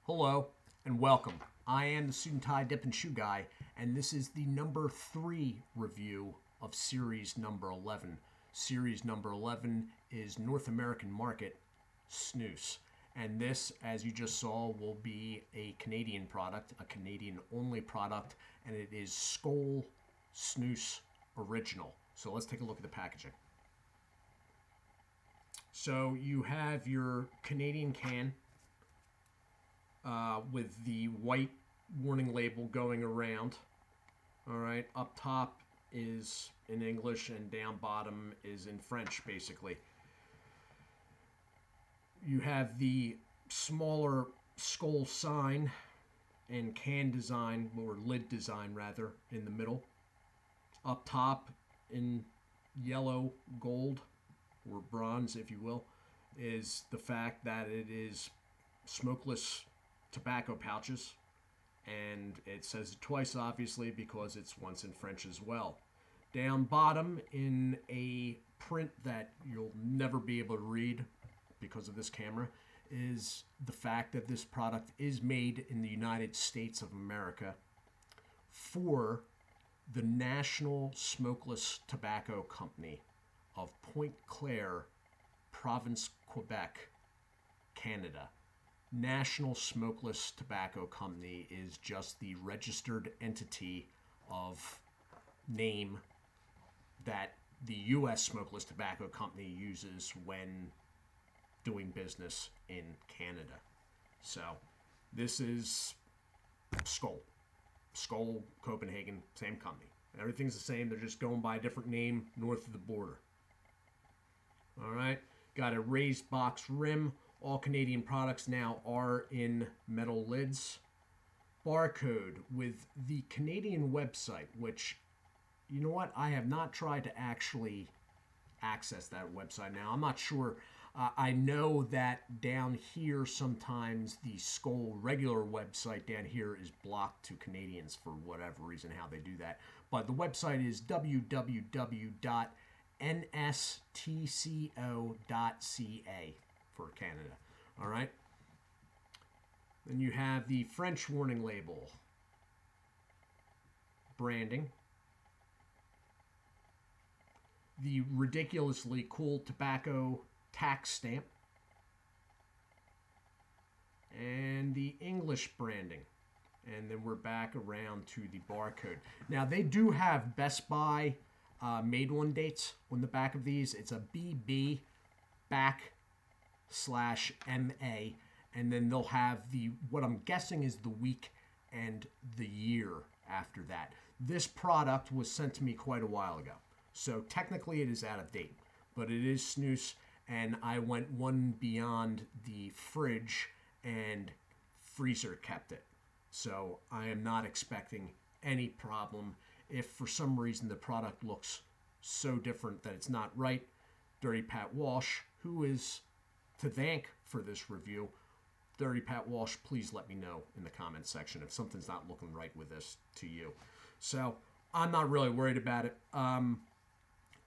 Hello and welcome. I am the Suit&Tie Dip&ChewGuy, and this is the number 3 review of series number 11. Series number 11 is North American Market Snus. And this, as you just saw, will be a Canadian product, a Canadian-only product, and it is Skoal Snus Original. So let's take a look at the packaging. So you have your Canadian can with the white warning label going around. All right, up top is in English and down bottom is in French, basically. You have the smaller Skoal sign and can design, or lid design rather, in the middle. Up top in yellow, gold, or bronze, if you will, is the fact that it is smokeless tobacco pouches. And it says it twice, obviously, because it's once in French as well. Down bottom, in a print that you'll never be able to read because of this camera, is the fact that this product is made in the United States of America for the National Smokeless Tobacco Company of Pointe Claire, Province, Quebec, Canada. National Smokeless Tobacco Company is just the registered entity of name that the U.S. Smokeless Tobacco Company uses when doing business in Canada. So this is Skoal. Skoal, Copenhagen, same company. Everything's the same. They're just going by a different name north of the border. All right. Got a raised box rim. All Canadian products now are in metal lids. Barcode with the Canadian website, which, you know what, I have not tried to actually access that website now. I'm not sure. I know that down here sometimes the Skoal regular website down here is blocked to Canadians for whatever reason, how they do that. But the website is www.nstco.ca for Canada. All right. Then you have the French warning label, branding, the ridiculously cool tobacco tax stamp, and the English branding. And then we're back around to the barcode. Now, they do have Best Buy made one dates on the back of these. It's a BB /MA, and then they'll have the, what I'm guessing is the week and the year after that. This product was sent to me quite a while ago, so technically it is out of date, but it is snus, and I went one beyond the fridge and freezer kept it. So I am not expecting any problem. If for some reason the product looks so different that it's not right, Dirty Pat Walsh, who is to thank for this review, Dirty Pat Walsh, please let me know in the comments section if something's not looking right with this to you. So I'm not really worried about it.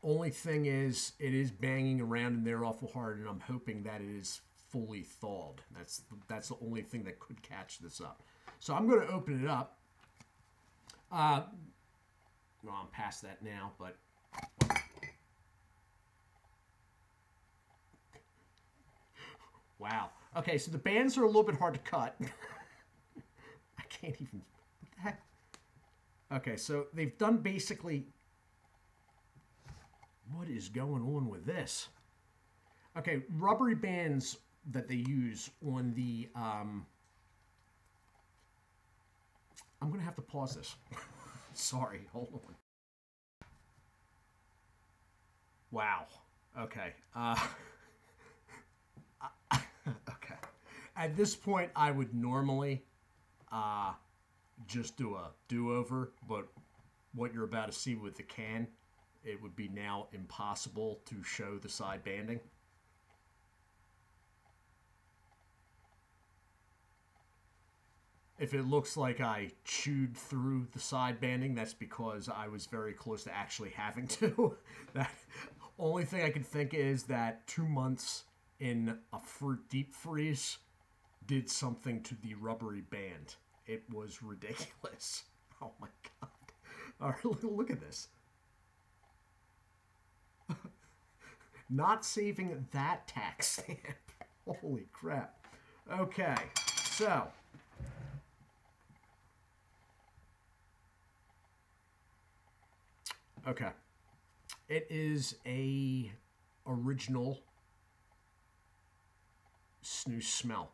Only thing is, it is banging around in there awful hard, and I'm hoping that it is fully thawed. That's the only thing that could catch this up. So I'm going to open it up. Well, I'm past that now, but wow. Okay, so the bands are a little bit hard to cut. I can't even. What the heck? Okay, so they've done basically. What is going on with this? Okay, rubbery bands that they use on the. I'm going to have to pause this. Sorry, hold on. Wow. Okay. Okay. At this point, I would normally just do a do-over, but what you're about to see with the can, it would be now impossible to show the side banding. If it looks like I chewed through the side banding, that's because I was very close to actually having to. That only thing I can think is that 2 months in a deep freeze did something to the rubbery band. It was ridiculous. Oh my God. All right, look at this. Not saving that tax stamp. Holy crap. Okay, so. Okay. It is a original snus smell.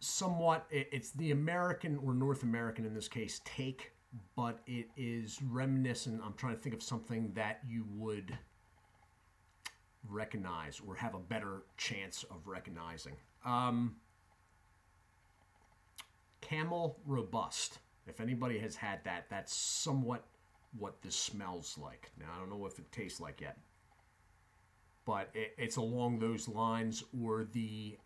Somewhat, it's the American, or North American in this case, take, but it is reminiscent. I'm trying to think of something that you would recognize or have a better chance of recognizing. Camel Robust. If anybody has had that, that's somewhat what this smells like. Now, I don't know if it tastes like yet, but it's along those lines, or the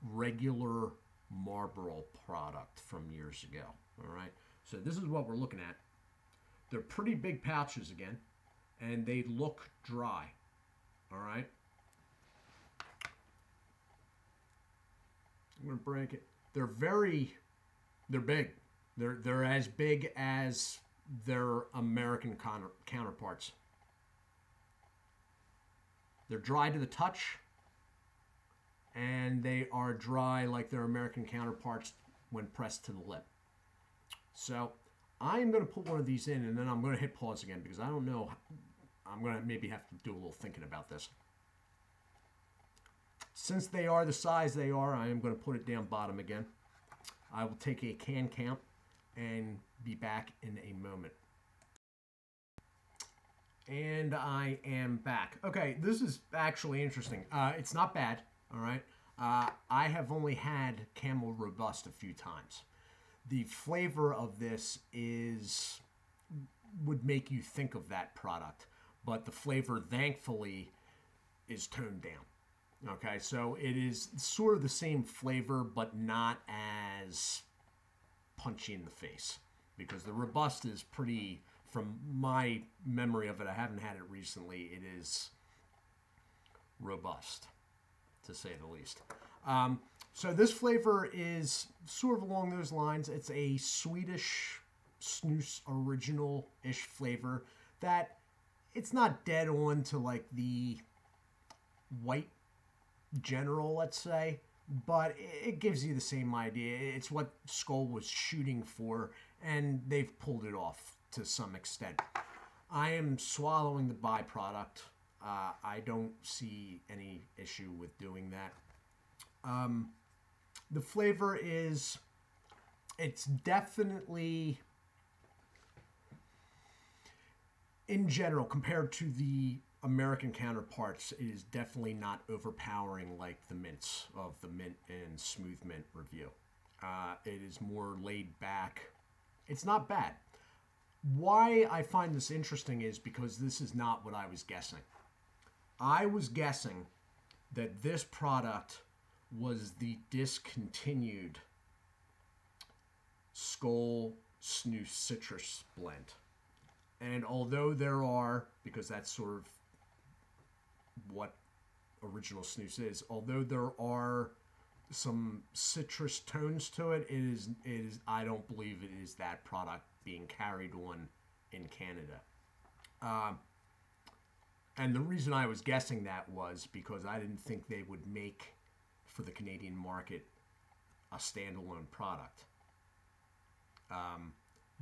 regular Marlboro product from years ago. All right, so this is what we're looking at. They're pretty big pouches again, and they look dry. All right, I'm gonna break it. They're big. They're as big as their American counterparts. They're dry to the touch, and they are dry like their American counterparts when pressed to the lip. So I'm going to put one of these in, and then I'm going to hit pause again because I don't know. I'm going to maybe have to do a little thinking about this. Since they are the size they are, I am going to put it down bottom again. I will take a can count and be back in a moment. And I am back. Okay, this is actually interesting. It's not bad, all right? I have only had Camel Robust a few times. The flavor of this would make you think of that product, but the flavor, thankfully, is toned down. Okay, so it is sort of the same flavor, but not as punchy in the face, because the Robust is pretty, from my memory of it, I haven't had it recently, it is robust, to say the least. So this flavor is sort of along those lines. It's a Swedish snus original-ish flavor that it's not dead on to like the white general, let's say, but it gives you the same idea. It's what Skoal was shooting for, and they've pulled it off to some extent. I am swallowing the byproduct. I don't see any issue with doing that. The flavor it's definitely, in general, compared to the American counterparts, it is definitely not overpowering like the mints of the Mint and Smooth Mint review. It is more laid back. It's not bad. Why I find this interesting is because this is not what I was guessing. I was guessing that this product was the discontinued Skoal Snus Citrus Blend. And although there are, because that's sort of what original snus is, although there are some citrus tones to it, it is I don't believe it is that product being carried on in Canada. And the reason I was guessing that was because I didn't think they would make, for the Canadian market, a standalone product.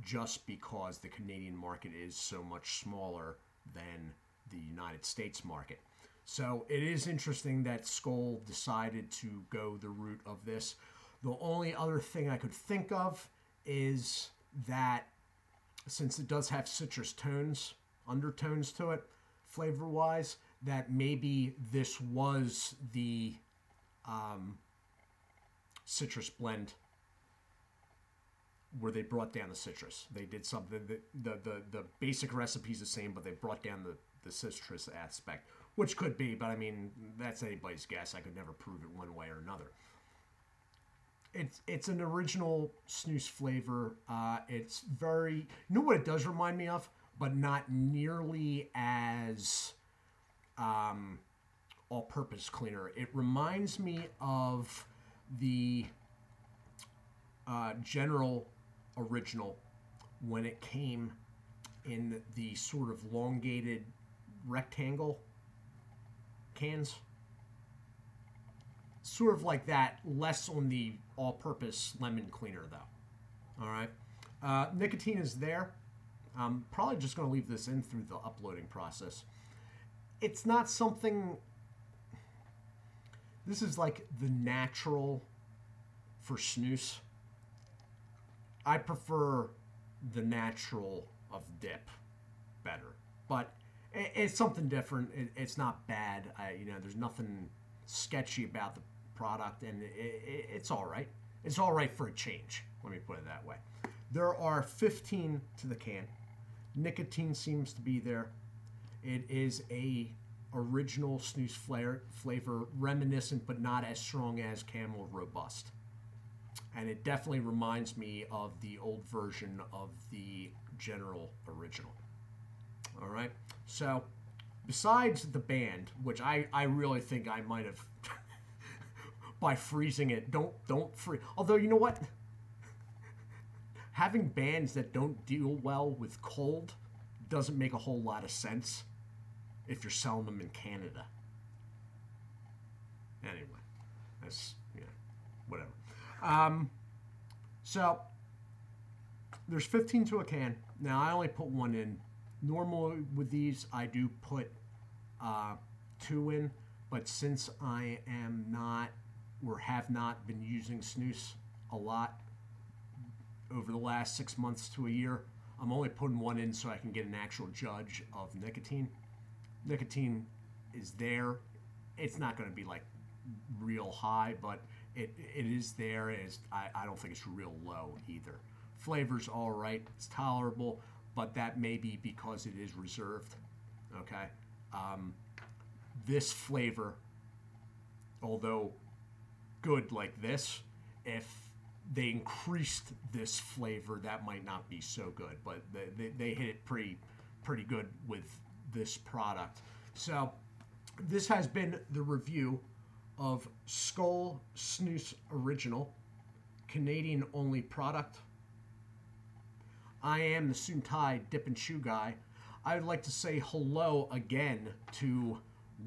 Just because the Canadian market is so much smaller than the United States market. So it is interesting that Skoal decided to go the route of this. The only other thing I could think of is that since it does have citrus tones, undertones to it, flavor-wise, that maybe this was the citrus blend where they brought down the citrus. They did something that the basic recipe is the same, but they brought down the citrus aspect, which could be, but I mean, that's anybody's guess. I could never prove it one way or another. It's an original snus flavor. It's very, you know what it does remind me of, but not nearly as all-purpose cleaner. It reminds me of the General Original when it came in the sort of elongated rectangle cans. Sort of like that, less on the all-purpose lemon cleaner though. All right. Nicotine is there. I'm probably just going to leave this in through the uploading process. It's not something... This is like the natural for snus. I prefer the natural of Dip better, but it's something different. It's not bad. There's nothing sketchy about the product, and it's all right. It's all right for a change. Let me put it that way. There are 15 to the can. Nicotine seems to be there. It is a original snus flavor, reminiscent but not as strong as Camel Robust. And it definitely reminds me of the old version of the General Original. All right. So besides the band, which I really think I might have by freezing it, don't freeze. Although, you know what? Having bands that don't deal well with cold doesn't make a whole lot of sense if you're selling them in Canada. Anyway, that's, whatever. So there's 15 to a can. Now I only put one in. Normally with these I do put 2 in, but since I am not or have not been using snus a lot over the last 6 months to a year, I'm only putting 1 in so I can get an actual judge of nicotine. Nicotine is there. It's not going to be like real high, but it is there. I don't think it's real low either. Flavor's all right. It's tolerable, but that may be because it is reserved. Okay. This flavor, although good like this, if they increased this flavor, that might not be so good, but they hit it pretty good with this product. So this has been the review of Skoal Snus Original, Canadian only product. I am the Suit&Tie Dip&ChewGuy. I would like to say hello again to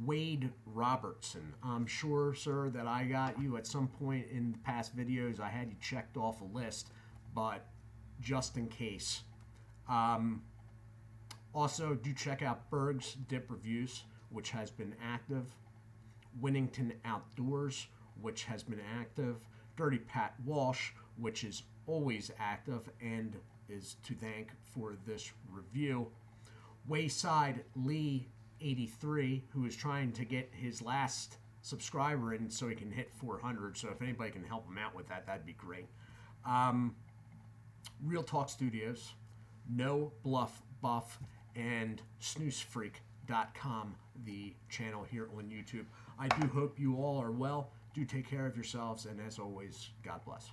Wade Robertson. I'm sure, sir, that I got you at some point in the past videos. I had you checked off a list, but just in case. Also, do check out Berg's Dip Reviews, which has been active. Winnington Outdoors, which has been active. Dirty Pat Walsh, which is always active and is to thank for this review. Wayside Lee 83, who is trying to get his last subscriber in so he can hit 400. So if anybody can help him out with that, that'd be great. Real Talk Studios, No Bluff Buff, and snoozefreak.com, the channel here on YouTube. I do hope you all are well. Do take care of yourselves, and as always, God bless.